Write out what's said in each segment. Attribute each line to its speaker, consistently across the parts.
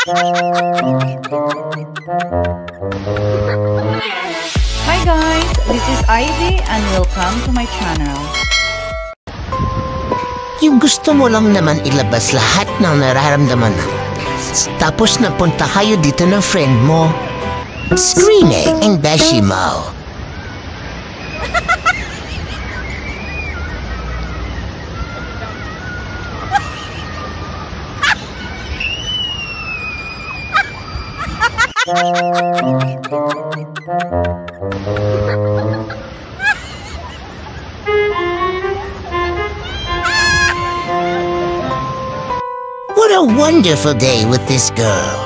Speaker 1: Hi guys, this is Ivy and welcome to my channel.
Speaker 2: Yung gusto mo lang naman ilabas lahat ng nararamdaman mo. Tapos napunta kayo dito ng friend mo. Screaming and beshi mo. What a wonderful day with this girl.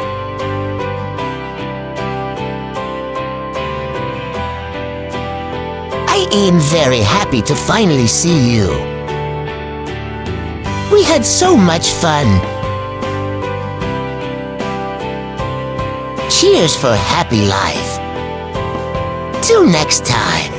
Speaker 2: I am very happy to finally see you. We had so much fun. Cheers for a happy life. Till next time.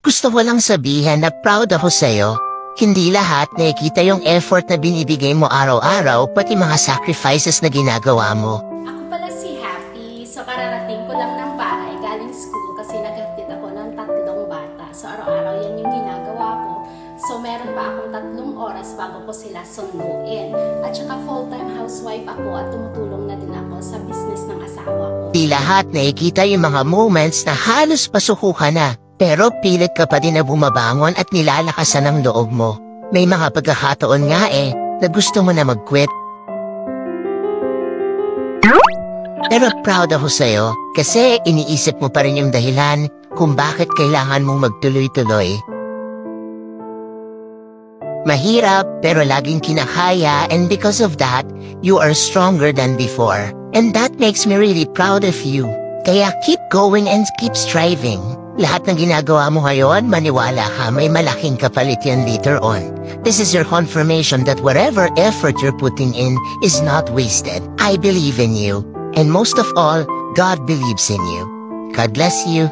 Speaker 2: Gusto ko lang sabihin na proud ako sa'yo. Hindi lahat nakikita yung effort na binibigay mo araw-araw, pati mga sacrifices na ginagawa mo.
Speaker 3: Ako pala si Happy. So kararating ko lang ng bahay galing school kasi naghatid ako ng 3 bata. So araw-araw yan yung ginagawa ko. So meron pa akong 3 oras bago ko sila sunduin. At saka full-time housewife ako at tumutulong na din ako sa business ng asawa ko.
Speaker 2: Di lahat nakikita yung mga moments na halos pasuko ka na. Pero pilit ka pa din na bumabangon at nilalakasan ang loob mo. May mga pagkakataon nga na gusto mo na mag-quit. Pero proud ako sa'yo kasi iniisip mo pa rin yung dahilan kung bakit kailangan mong magtuloy-tuloy. Mahirap pero laging kinakaya, and because of that, you are stronger than before. And that makes me really proud of you. Kaya keep going and keep striving. Lahat ng ginagawa mo ngayon, maniwala ka, may malaking kapalit yan later on. This is your confirmation that whatever effort you're putting in is not wasted. I believe in you. And most of all, God believes in you. God bless you.